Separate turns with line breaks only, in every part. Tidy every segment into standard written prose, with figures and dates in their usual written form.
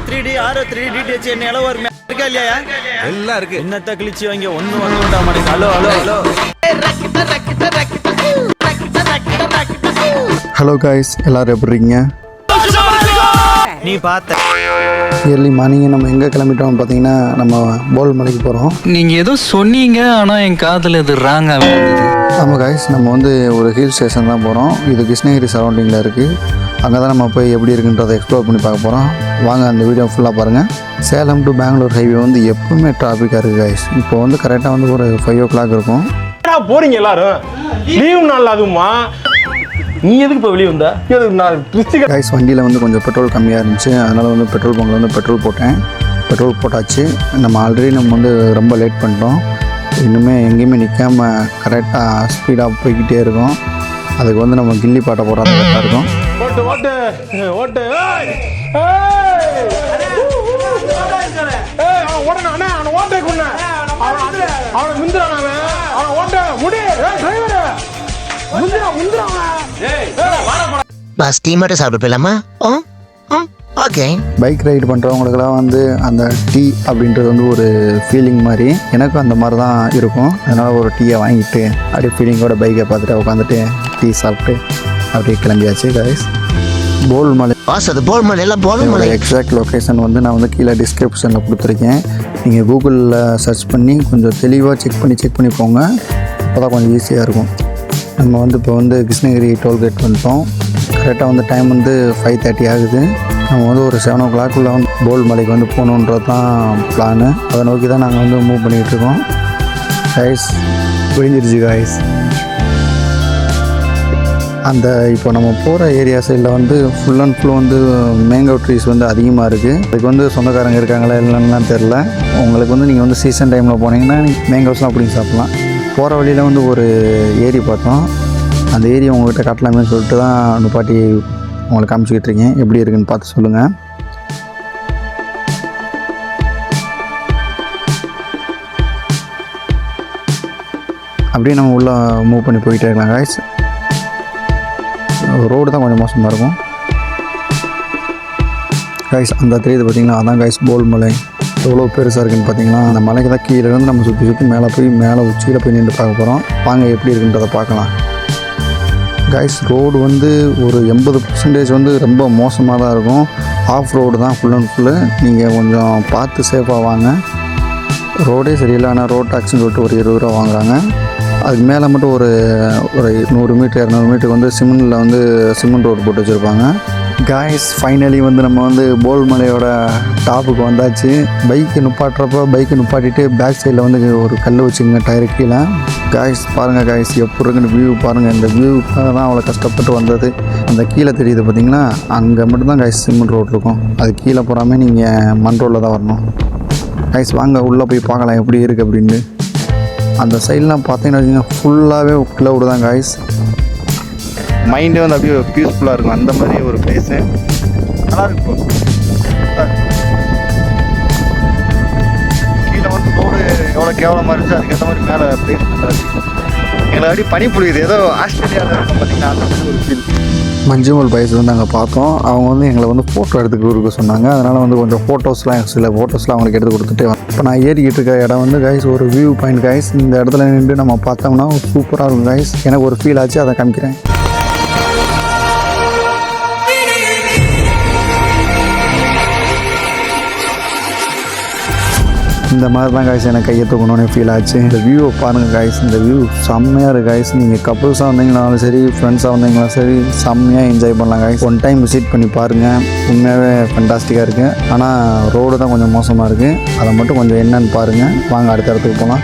3D ஆரோ 3D DTH என்ன ஒரு இருக்கா இல்லையா
எல்லாம் இருக்கு.
என்னத்த கிழிச்சு வாங்க ஒண்ணு வந்துட்டா மாட்டேங்குது. Hello hello hello
hello guys, எல்லோரும் எப்படி இருக்கீங்க?
நீ பார்த்த
இயர்லி மார்னிங் நம்ம எங்கே கிளம்பிட்டோம் பார்த்தீங்கன்னா, நம்ம போல் மலைக்கு போகிறோம்.
நீங்கள் ஏதோ சொன்னீங்க, ஆனால் என் காதில் இது ராங்காக இருந்தது.
ஆமாம் காய்ஸ், நம்ம வந்து ஒரு ஹில் ஸ்டேஷன் தான் போகிறோம். இது கிருஷ்ணகிரி சரௌண்டிங்கில் இருக்குது. அங்கே தான் நம்ம போய் எப்படி இருக்குன்றதை எக்ஸ்ப்ளோர் பண்ணி பார்க்க போகிறோம். வாங்க அந்த வீடியோ ஃபுல்லாக பாருங்கள். சேலம் டு பெங்களூர் ஹைவே வந்து எப்பவுமே டிராஃபிக்காக இருக்குது காய்ஸ். இப்போ வந்து கரெக்டாக வந்து ஒரு 5 o'clock இருக்கும்.
போறீங்க எல்லாரும் லீவ் நாள். அதுமா நீ எதுக்கு இப்போ வெளியே வந்த?
காய்ஸ், வண்டியில் வந்து கொஞ்சம் பெட்ரோல் கம்மியாக இருந்துச்சு. அதனால் வந்து பெட்ரோல் பங்கில் வந்து பெட்ரோல் போட்டேன். பெட்ரோல் போட்டாச்சு. நம்ம ஆல்ரெடி நம்ம வந்து ரொம்ப லேட் பண்ணிட்டோம். இன்னுமே எங்கேயுமே நிற்காமல் கரெக்டாக ஸ்பீடாக போய்கிட்டே இருக்கோம். அதுக்கு வந்து நம்ம கில்லி பாட்டை போடுறது கரெக்டாக இருக்கும்.
ஓட்டு ஓட்டு ஓட்டு
பாஸ் டீ மட்டும் சாப்பிட்டு போயிடலாமா? ஓகே.
பைக் ரைடு பண்ணுறவங்களுக்கெல்லாம் வந்து அந்த டீ அப்படின்றது வந்து ஒரு ஃபீலிங் மாதிரி. எனக்கும் அந்த மாதிரி தான் இருக்கும். அதனால் ஒரு டீயை வாங்கிட்டு அப்படியே ஃபீலிங்கோட பைக்கை பார்த்துட்டு உட்காந்துட்டு டீ சாப்பிட்டு அப்படியே கிளம்பியாச்சு காய்ஸ். போல் மலை
பாஸ் அது போல் மலை எல்லாம் போல் மலை.
எக்ஸாக்ட் லொக்கேஷன் வந்து நான் வந்து கீழே டிஸ்கிரிப்ஷனில் கொடுத்துருக்கேன். நீங்கள் கூகுளில் சர்ச் பண்ணி கொஞ்சம் தெளிவாக செக் பண்ணி போங்க. அப்போ தான் கொஞ்சம் ஈஸியாக இருக்கும். நம்ம வந்து இப்போ வந்து கிருஷ்ணகிரி டோல்கேட் வந்துட்டோம். கரெக்டாக வந்து டைம் வந்து 5:30 ஆகுது. நம்ம வந்து ஒரு 7 o'clock வந்து போல் மலைக்கு வந்து போகணுன்றது தான் பிளானு. அதை நோக்கி தான் நாங்கள் வந்து மூவ் பண்ணிகிட்ருக்கோம். காய்ஸ் புரிஞ்சிருச்சு காய்ஸ். அந்த இப்போ நம்ம போகிற ஏரியா சைடில் வந்து ஃபுல் அண்ட் ஃபுல் வந்து மேங்கோ ட்ரீஸ் வந்து அதிகமாக இருக்குது. அதுக்கு வந்து சொந்தக்காரங்க இருக்காங்களா இல்லைன்னா தெரில. உங்களுக்கு வந்து நீங்கள் வந்து சீசன் டைமில் போனீங்கன்னா மேங்கோஸ்லாம் பிடிங்கி சாப்பிட்லாம். போகிற வழியில் வந்து ஒரு ஏரி பார்த்தோம். அந்த ஏரி உங்கள்கிட்ட காட்டலாமே சொல்லிட்டு தான் நிப்பாட்டி உங்களுக்கு காமிச்சிக்கிட்டு இருக்கேன். எப்படி இருக்குன்னு பார்த்து சொல்லுங்கள். அப்படியே நம்ம உள்ளே மூவ் பண்ணி போயிட்டே இருக்கலாம் காய்ஸ். ரோடு தான் கொஞ்சம் மோசமாக இருக்கும் காய்ஸ். அந்த தெரியுது பார்த்தீங்களா, அதான் காய்ஸ் போல் மலை. எவ்வளோ பெருசாக இருக்குன்னு பார்த்தீங்களா. அந்த மலைக்கு தான் கீழே இருந்து நம்ம சுற்றி மேலே உச்சியில் போய் நின்று பார்க்க போகிறோம். வாங்க எப்படி இருக்குன்றதை பார்க்கலாம் காய்ஸ். ரோடு வந்து ஒரு 80% வந்து ரொம்ப மோசமாக தான் இருக்கும். ஆஃப் ரோடு தான் ஃபுல் அண்ட் ஃபுல்லு. நீங்கள் கொஞ்சம் பார்த்து சேஃபாக வாங்க. ரோடே சரியில்லை. ஆனால் ரோட் டாக்ஸ்ன்னு சொல்லிட்டு ஒரு 20 ரூபா வாங்குறாங்க. அதுக்கு மேலே மட்டும் ஒரு 100 மீட்டர் 200 மீட்டருக்கு வந்து சிமெண்ட் ரோடு போட்டு வச்சுருப்பாங்க காய்ஸ். ஃபைனலி வந்து நம்ம வந்து போல் மலையோட டாப்புக்கு வந்தாச்சு. பைக்கு நிப்பாட்டிட்டு பேக் சைடில் வந்து ஒரு கல் வச்சுக்கோங்க டயரு கீழே. காய்ஸ் பாருங்கள் காய்ஸ், எப்படி இருக்குன்னு வியூ பாருங்கள். இந்த வியூக்காக தான் அவ்வளோ கஷ்டப்பட்டு வந்தது. அந்த கீழே தெரியுது பார்த்தீங்கன்னா, அங்கே மட்டும்தான் காய்ஸ் சிமெண்ட் ரோடு இருக்கும். அது கீழே போகாமல் நீங்கள் மண் ரோடில் தான் வரணும் காய்ஸ். வாங்க உள்ளே போய் பார்க்கலாம் எப்படி இருக்குது அப்படின்னு. அந்த சைட்லாம் பார்த்தீங்கன்னா வச்சுக்கோங்க, ஃபுல்லாகவே க்ளவுடு தான் காய்ஸ். மைண்டே வந்து அப்படியே பீஸ்ஃபுல்லாக இருக்கும். அந்த மாதிரி ஒரு பிளேஸு நல்லா இருக்கும். கீழே வந்து ரோடு எவ்வளோ கேவலமாக இருந்துச்சு, அதுக்கேற்ற மாதிரி மேலே பிளேஸ் நல்லா இருக்குது. எங்களை அப்படியே பனி புரியுது. ஏதோ ஆஸ்திரேலியாவில் இருக்கும் பார்த்தீங்கன்னா, அந்த மாதிரி ஒரு ஃபீல். மஞ்சுமல் பாய்ஸ் வந்து நாங்கள் பார்த்தோம். அவங்க வந்து எங்களை வந்து ஃபோட்டோ எடுத்துக்க சொன்னாங்க. அதனால் வந்து கொஞ்சம் சில ஃபோட்டோஸ்லாம் அவங்களுக்கு எடுத்து கொடுத்துட்டு இப்போ நான் ஏறிக்கிட்டு இருக்க இடம் வந்து காய்ஸ் ஒரு வியூ பாயிண்ட் காய்ஸ். இந்த இடத்துல நின்று நம்ம பார்த்தோம்னா சூப்பராக இருக்கும் காய்ஸ். எனக்கு ஒரு ஃபீல் ஆச்சு, அதை காமிக்கிறேன். இந்த மாதிரி தான் காய்ஸ் எனக்கு கையை தூக்கணும்னு ஃபீல் ஆச்சு. இந்த வியூவை பாருங்கள் காய்ஸ். இந்த வியூ செம்மையாக இருக்குது காய்ஸ். நீங்கள் கப்புள்ஸாக வந்தீங்கனாலும் சரி, ஃப்ரெண்ட்ஸாக வந்தீங்கனாலும் சரி, செம்மையாக என்ஜாய் பண்ணலாம் காய்ஸ். ஒன் டைம் விசிட் பண்ணி பாருங்கள். உண்மையாகவே ஃபண்டாஸ்டிக்காக இருக்குது. ஆனால் ரோடு தான் கொஞ்சம் மோசமாக இருக்குது. அதை மட்டும் கொஞ்சம் என்னன்னு பாருங்கள். வாங்க அடுத்த இடத்துக்கு போகலாம்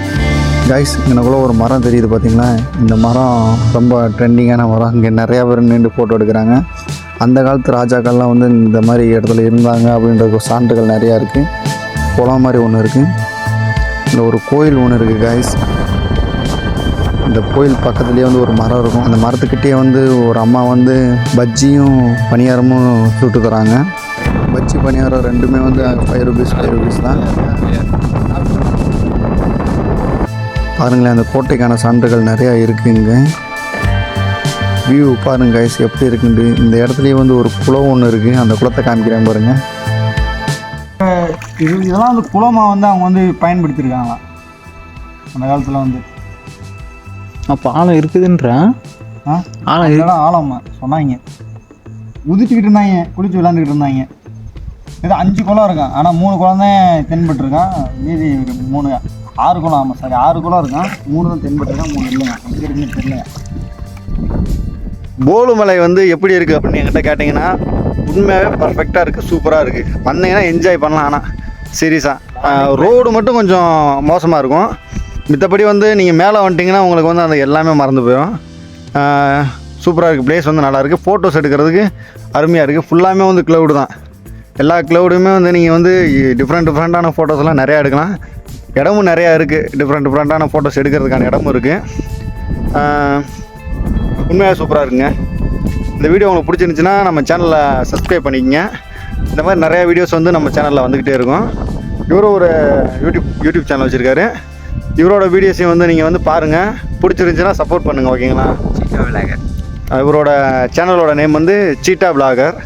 காய்ஸ். எனக்குள்ள ஒரு மரம் தெரியுது பார்த்தீங்களா. இந்த மரம் ரொம்ப ட்ரெண்டிங்கான மரம். இங்கே நிறையா பேர் நின்று ஃபோட்டோ எடுக்கிறாங்க. அந்த காலத்து ராஜாக்கள்லாம் வந்து இந்த மாதிரி இடத்துல இருந்தாங்க அப்படின்ற சான்றுகள் நிறையா இருக்குது. குளம் மாதிரி ஒன்று இருக்குது. இந்த ஒரு கோயில் ஒன்று இருக்குது காய்ஸ். இந்த கோயில் பக்கத்துலேயே வந்து ஒரு மரம் இருக்கும். அந்த மரத்துக்கிட்டே வந்து ஒரு அம்மா வந்து பஜ்ஜியும் பணியாரமும் சுட்டு தராங்க. பஜ்ஜி பணியாரம் ரெண்டுமே வந்து 5 rupees தான். பாருங்களேன், அந்த கோட்டைக்கான சான்றுகள் நிறையா இருக்குது இங்கே. வியூ பாருங்க கைஸ் எப்படி இருக்குன்னு. இந்த இடத்துலையே வந்து ஒரு குளம் ஒன்று இருக்குது. அந்த குளத்தை காமிக்கிறேன் பாருங்கள். இதெல்லாம் வந்து குளமாக வந்து அவங்க வந்து பயன்படுத்தியிருக்காங்களாம் அந்த காலத்தில் வந்து.
அப்போ ஆழம் இருக்குதுன்றான். ஆழம்
இதெல்லாம் ஆழமா சொன்னாங்க. உதிச்சுக்கிட்டு இருந்தாங்க, குளிச்சு விளாண்டுக்கிட்டு இருந்தாங்க. இது 5 குளம் இருக்கான், ஆனால் 3 குளம் தான் தென்பட்டுருக்கான். மீதி 3 6 குளம். ஆமாம் சாரி, 6 குளம் இருக்கான், 3 தான் தென்பட்டுருக்கான், 3 இல்லைங்க. எங்கே இருக்குன்னு தெரியலைங்க. போலுமலை வந்து எப்படி இருக்குது அப்படின்னு என்கிட்ட கேட்டிங்கன்னா உண்மையாகவே பர்ஃபெக்டாக இருக்குது, சூப்பராக இருக்குது. வந்தீங்கன்னா என்ஜாய் பண்ணலாம். ஆனால் சீரியஸாக ரோடு மட்டும் கொஞ்சம் மோசமாக இருக்கும். மித்தபடி வந்து நீங்கள் மேலே வந்துட்டிங்கன்னா உங்களுக்கு வந்து அந்த எல்லாமே மறந்து போயிடும். சூப்பராக இருக்குது, பிளேஸ் வந்து நல்லாயிருக்கு. ஃபோட்டோஸ் எடுக்கிறதுக்கு அருமையாக இருக்குது. ஃபுல்லாமே வந்து க்ளவுடு தான். எல்லா க்ளவுடுமே வந்து நீங்கள் வந்து டிஃப்ரெண்ட்டான ஃபோட்டோஸ்லாம் நிறையா எடுக்கலாம். இடமும் நிறையா இருக்குது, டிஃப்ரெண்ட்டான ஃபோட்டோஸ் எடுக்கிறதுக்கான இடமும் இருக்குது. உண்மையாக சூப்பராக இருக்குங்க. இந்த வீடியோ உங்களுக்கு பிடிச்சிருந்துச்சின்னா நம்ம சேனலை சப்ஸ்கிரைப் பண்ணிக்கங்க. இந்த மாதிரி நிறையா வீடியோஸ் வந்து நம்ம சேனலில் வந்துக்கிட்டே இருக்கும். இவரும் ஒரு யூடியூப் சேனல் வச்சுருக்காரு. இவரோட வீடியோஸையும் வந்து நீங்கள் வந்து பாருங்கள். பிடிச்சிருந்துச்சின்னா சப்போர்ட் பண்ணுங்கள், ஓகேங்களா? இவரோட சேனலோட நேம் வந்து சீட்டா விளாகர்.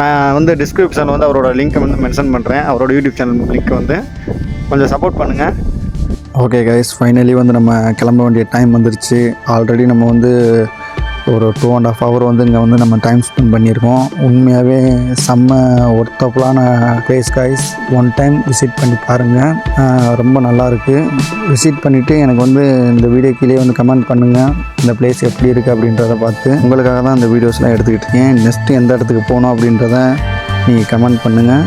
நான் வந்து டிஸ்கிரிப்ஷனில் வந்து அவரோட லிங்க்கை வந்து மென்ஷன் பண்ணுறேன். அவரோட யூடியூப் சேனல் லிங்க்கை வந்து கொஞ்சம் சப்போர்ட் பண்ணுங்கள். ஓகே கைஸ், ஃபைனலி வந்து நம்ம கிளம்ப வேண்டிய டைம் வந்துருச்சு. ஆல்ரெடி நம்ம வந்து ஒரு 2.5 hour வந்து இங்கே வந்து நம்ம டைம் ஸ்பெண்ட் பண்ணியிருக்கோம். உண்மையாகவே செம்ம ஒர்த்தபுளான place guys. One time visit பண்ணி பாருங்கள், ரொம்ப நல்லாயிருக்கு. விசிட் பண்ணிவிட்டு எனக்கு வந்து இந்த வீடியோ கீழே வந்து கமெண்ட் பண்ணுங்கள், இந்த பிளேஸ் எப்படி இருக்குது அப்படின்றத பார்த்து. உங்களுக்காக தான் இந்த வீடியோஸ்லாம் எடுத்துக்கிட்டு இருக்கேன். நெக்ஸ்ட்டு எந்த இடத்துக்கு போகணும் அப்படின்றத நீங்கள் கமெண்ட் பண்ணுங்கள்.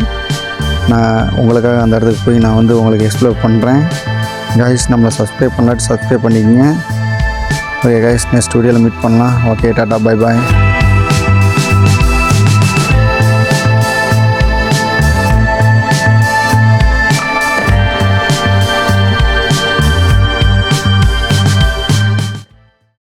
நான் உங்களுக்காக அந்த இடத்துக்கு போய் நான் வந்து உங்களுக்கு எக்ஸ்ப்ளோர் பண்ணுறேன். கைஸ், நம்மளை சப்ஸ்கிரைப் பண்ணலாட்டி சப்ஸ்கிரைப் பண்ணிக்கோங்க. ஓகே கைஸ், நெக்ஸ்ட் வீடியோவில் மீட் பண்ணலாம். Okay, tata, bye bye.